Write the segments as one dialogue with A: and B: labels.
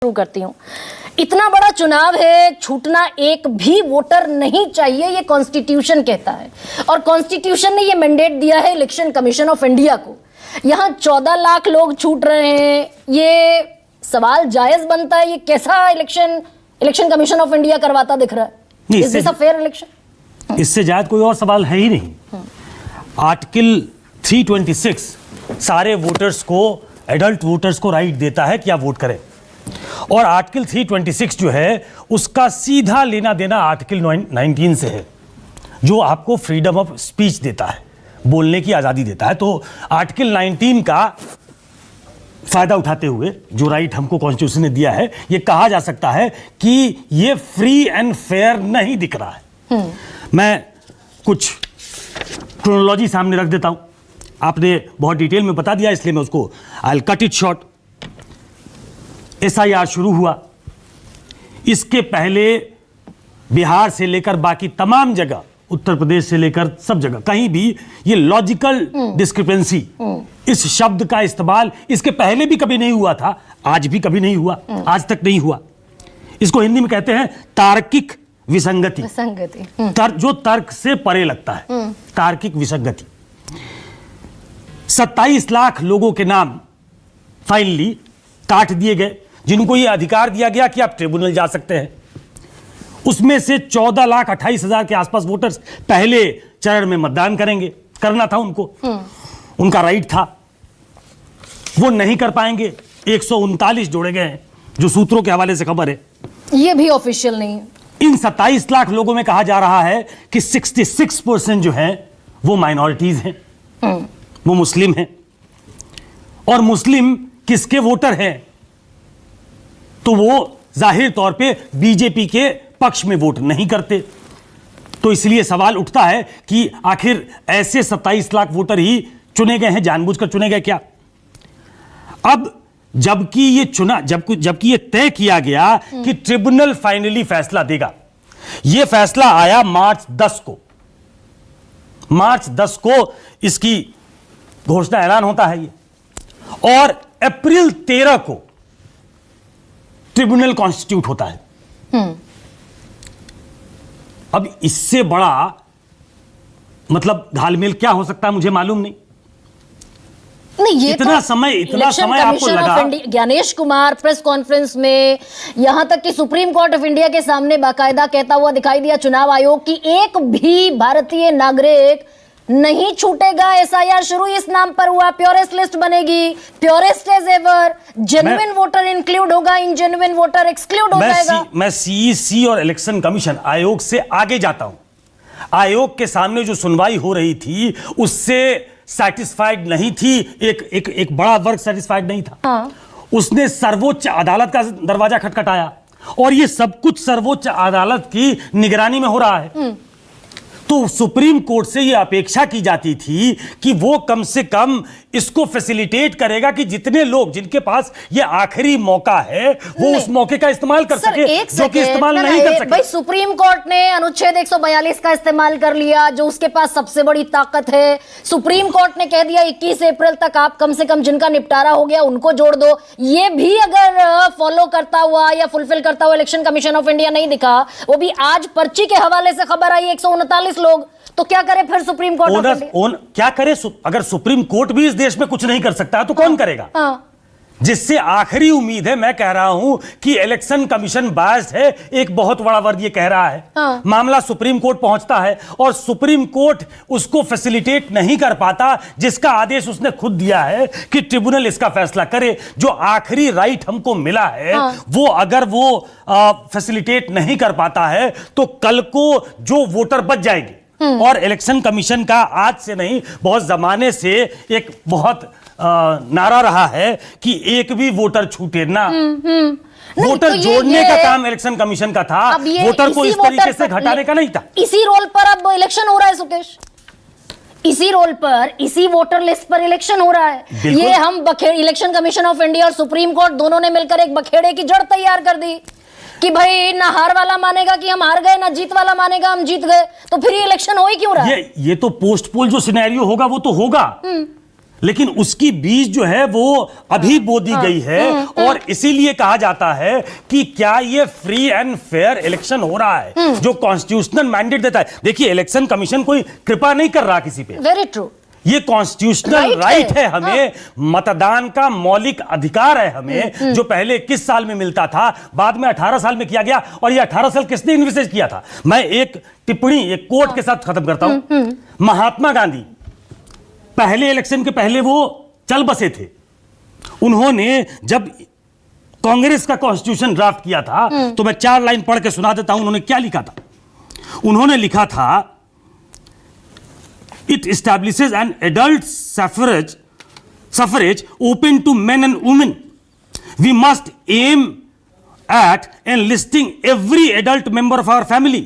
A: शुरू करती हूँ। इतना बड़ा चुनाव है, छूटना एक भी वोटर नहीं चाहिए, ये कॉन्स्टिट्यूशन कहता है, और कॉन्स्टिट्यूशन ने ये मैंडेट दिया है इलेक्शन कमीशन ऑफ इंडिया को। यहाँ 14 लाख लोग छूट रहे हैं, ये सवाल जायज बनता है? ये कैसा इलेक्शन कमीशन ऑफ इंडिया करवाता दिख रहा है? Is this a fair election?
B: इससे ज्यादा कोई और सवाल है ही नहीं। आर्टिकल 326 सारे वोटर्स को, एडल्ट वोटर्स को राइट देता है कि आप वोट करें, और आर्टिकल 326 जो है उसका सीधा लेना देना आर्टिकल 19 से है, जो आपको फ्रीडम ऑफ स्पीच देता है, बोलने की आज़ादी देता है। तो आर्टिकल 19 का फायदा उठाते हुए जो राइट हमको कॉन्स्टिट्यूशन ने दिया है, ये कहा जा सकता है कि ये फ्री एंड फेयर नहीं दिख रहा है। मैं कुछ क्रोनोलॉजी सामने रख देता हूं, आपने बहुत डिटेल में बता दिया, इसलिए मैं उसको I will cut it short. SIR शुरू हुआ, इसके पहले बिहार से लेकर बाकी तमाम जगह, उत्तर प्रदेश से लेकर सब जगह, कहीं भी ये लॉजिकल डिस्क्रिपेंसी, इस शब्द का इस्तेमाल इसके पहले भी कभी नहीं हुआ था, आज भी कभी नहीं हुआ, आज तक नहीं हुआ। इसको हिंदी में कहते हैं तार्किक विसंगति। जो तर्क से परे लगता है, तार्किक विसंगति। 27 लाख लोगों के नाम फाइनली काट दिए गए, जिनको ये अधिकार दिया गया कि आप ट्रिब्यूनल जा सकते हैं। उसमें से 14,28,000 के आसपास वोटर्स पहले चरण में मतदान करेंगे, करना था उनको, उनका राइट था, वो नहीं कर पाएंगे। 139 जोड़े गए हैं, जो सूत्रों के हवाले से खबर है,
A: ये भी ऑफिशियल नहीं है।
B: इन 27 लाख लोगों में कहा जा रहा है कि 66% जो है वो माइनॉरिटीज हैं, वो मुस्लिम हैं, और मुस्लिम किसके वोटर हैं? तो वो जाहिर तौर पे बीजेपी के पक्ष में वोट नहीं करते। तो इसलिए सवाल उठता है कि आखिर ऐसे 27 लाख वोटर ही चुने गए हैं, जानबूझकर चुने गए क्या? अब जबकि ये तय किया गया कि ट्रिब्यूनल फाइनली फैसला देगा, ये फैसला आया मार्च 10 को। मार्च 10 को इसकी घोषणा ऐलान होता है ये, और अप्रैल 13 को ट्रिब्यूनल कॉन्स्टिट्यूट होता है। अब इससे बड़ा मतलब घालमेल क्या हो सकता है, मुझे मालूम नहीं। ये इतना समय आपको लगा।
A: ज्ञानेश कुमार प्रेस कॉन्फ्रेंस में यहां तक कि सुप्रीम कोर्ट ऑफ इंडिया के सामने बाकायदा कहता हुआ दिखाई दिया चुनाव आयोग की एक भी भारतीय नागरिक नहीं छूटेगा। SIR शुरू इस नाम पर हुआ, प्योरेस्ट लिस्ट बनेगी, purest as ever, genuine voter include होगा, इनजेन्युइन वोटर एक्सक्लूड हो जाएगा।
B: मैं CEC और इलेक्शन कमीशन आयोग से आगे जाता हूं। आयोग के सामने जो सुनवाई हो रही थी उससे सैटिस्फाइड नहीं थी, एक बड़ा वर्ग सैटिस्फाइड नहीं था।
A: हाँ।
B: उसने सर्वोच्च अदालत का दरवाजा खटखटाया, और ये सब कुछ सर्वोच्च अदालत की निगरानी में हो रहा है। तो सुप्रीम कोर्ट से यह अपेक्षा की जाती थी कि वो कम से कम इसको फैसिलिटेट करेगा कि जितने लोग, जिनके पास ये आखिरी मौका है, वो उस मौके का इस्तेमाल कर सके, जो कि इस्तेमाल नहीं कर सके।
A: भाई सुप्रीम कोर्ट ने अनुच्छेद 142 का इस्तेमाल कर लिया, जो उसके पास सबसे बड़ी ताकत है। सुप्रीम कोर्ट ने कह दिया 21 अप्रैल तक आप कम से कम जिनका निपटारा हो गया उनको जोड़ दो। ये भी अगर फॉलो करता हुआ या फुलफिल करता हुआ इलेक्शन कमीशन ऑफ इंडिया नहीं दिखा, वो भी आज पर्ची के हवाले से खबर आई 139 लोग, तो क्या करे फिर सुप्रीम कोर्ट?
B: क्या करे? अगर सुप्रीम कोर्ट भी इस देश में कुछ नहीं कर सकता तो कौन करेगा? जिससे आखिरी उम्मीद है, मैं कह रहा हूं कि इलेक्शन कमीशन बायस्ड है, एक बहुत बड़ा वर्ग ये कह रहा है। मामला सुप्रीम कोर्ट पहुंचता है और सुप्रीम कोर्ट उसको फैसिलिटेट नहीं कर पाता, जिसका आदेश उसने खुद दिया है कि ट्रिब्यूनल इसका फैसला करे। जो आखिरी राइट हमको मिला है, वो अगर वो फैसिलिटेट नहीं कर पाता है तो कल को जो वोटर बच जाएंगे। और इलेक्शन कमीशन का आज से नहीं, बहुत जमाने से एक बहुत नारा रहा है कि एक भी वोटर छूटे ना। वोटर तो जोड़ने का काम इलेक्शन कमीशन का था, वोटर को इस तरीके से घटाने का नहीं था।
A: इसी रोल पर अब इलेक्शन हो रहा है सुकेश, इसी रोल पर, इसी वोटर लिस्ट पर इलेक्शन हो रहा है। ये हम इलेक्शन कमीशन ऑफ इंडिया और सुप्रीम कोर्ट दोनों ने मिलकर एक बखेड़े की जड़ तैयार कर दी कि भाई ना हार वाला मानेगा कि हम हार गए, ना जीत वाला मानेगा हम जीत गए, तो फिर ये इलेक्शन हो ही क्यों रहा है?
B: ये तो पोस्ट पोल जो सिनेरियो होगा वो तो होगा, लेकिन उसकी बीज जो है वो अभी बो दी गई है और इसीलिए कहा जाता है कि क्या ये फ्री एंड फेयर इलेक्शन हो रहा है जो कॉन्स्टिट्यूशनल मैंडेट देता है। देखिए, इलेक्शन कमीशन कोई कृपा नहीं कर रहा किसी पे,
A: वेरी ट्रू,
B: ये कॉन्स्टिट्यूशनल राइट है हमें, मतदान का मौलिक अधिकार है हमें, जो पहले 21 साल में मिलता था, बाद में 18 साल में किया गया। और ये 18 साल किसने इन्विसेज किया था? मैं एक टिप्पणी, एक कोट के साथ खत्म करता हूं। महात्मा गांधी पहले इलेक्शन के पहले वो चल बसे थे। उन्होंने जब कांग्रेस का कॉन्स्टिट्यूशन ड्राफ्ट किया था, तो मैं 4 लाइन पढ़ के सुना देता हूं उन्होंने क्या लिखा था। उन्होंने लिखा था, it establishes an adult suffrage open to men and women. We must aim at enlisting every adult member of our family.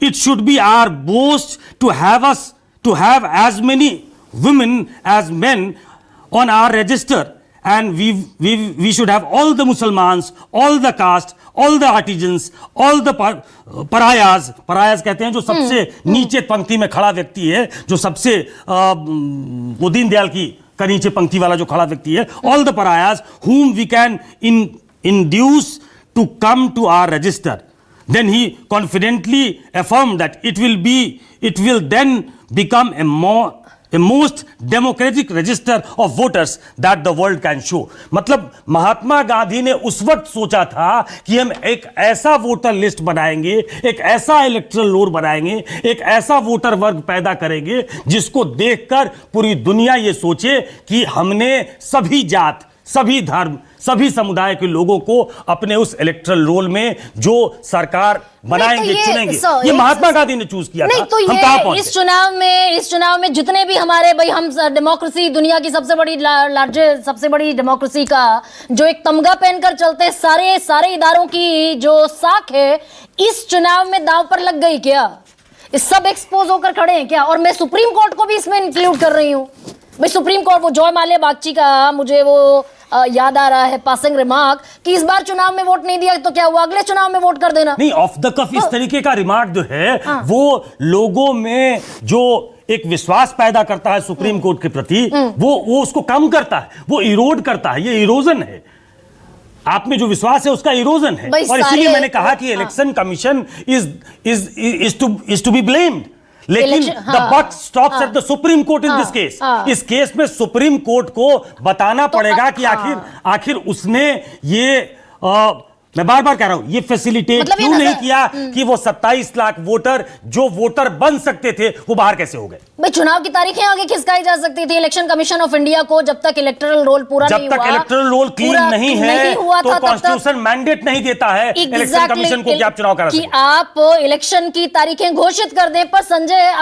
B: It should be our boast to have as many women as men on our register, and we should have all the Muslimans, all the caste, all the artisans, all the pariahs कहते हैं जो सबसे नीचे पंक्ति में खड़ा व्यक्ति है, जो सबसे वो दीनदयाल की का नीचे पंक्ति वाला जो खड़ा व्यक्ति है, all the pariahs whom we can induce to come to our register. Then he confidently affirmed that it will then become a most democratic register of voters that the world can show. मतलब महात्मा गांधी ने उस वक्त सोचा था कि हम एक ऐसा वोटर लिस्ट बनाएंगे, एक ऐसा इलेक्टरल रोल बनाएंगे, एक ऐसा वोटर वर्ग पैदा करेंगे जिसको देखकर पूरी दुनिया ये सोचे कि हमने सभी जात, सभी धर्म, सभी समुदाय के लोगों को अपने उस इलेक्टरल रोल में जो सरकार बनाएंगे, चुनेंगे। ये महात्मा गांधी ने चूज किया
A: नहीं,
B: था।
A: तो
B: हम कहां पहुंचे?
A: इस चुनाव में जितने भी हमारे भाई, हम डेमोक्रेसी, दुनिया की सबसे बड़ी लार्जेस्ट, सबसे बड़ी डेमोक्रेसी का जो एक तमगा पहनकर चलते हैं, सारे इदारों की जो साख है इस चुनाव में दांव पर लग गई क्या? इस सब एक्सपोज होकर खड़े हैं क्या? और मैं सुप्रीम कोर्ट को भी इसमें इंक्लूड कर रही हूं भाई। सुप्रीम कोर्ट, वो जॉय माल्या बागची का मुझे वो याद आ रहा है पासिंग रिमार्क कि इस बार चुनाव में वोट नहीं दिया तो क्या हुआ, अगले चुनाव में वोट कर देना।
B: नहीं, ऑफ द कफ इस तरीके का रिमार्क जो है वो लोगों में जो एक विश्वास पैदा करता है सुप्रीम कोर्ट के प्रति, वो उसको कम करता है, वो इरोड करता है। ये इरोजन है, आप में जो विश्वास है उसका इरोजन है। और इसीलिए मैंने कहा कि election commission is to be blamed, लेकिन the buck stops at the supreme court in this case. इस केस में सुप्रीम कोर्ट को बताना पड़ेगा कि आखिर उसने ये मैं बार बार कह रहा हूं, ये फैसिलिटेट मतलब क्यों नहीं किया कि वो 27 लाख वोटर जो वोटर बन सकते थे वो बाहर कैसे हो गए?
A: भाई, चुनाव की तारीखें आगे खिसकाई जा सकती थी इलेक्शन कमीशन ऑफ इंडिया को, जब तक इलेक्टोरल रोल पूरा नहीं हुआ,
B: जब तक इलेक्टोरल रोल क्लीन नहीं है तो कॉन्स्टिट्यूशन मैंडेट नहीं देता है इलेक्शन कमीशन को कि आप चुनाव करा सकें।
A: कि आप इलेक्शन की तारीखें घोषित कर दें। पर संजय,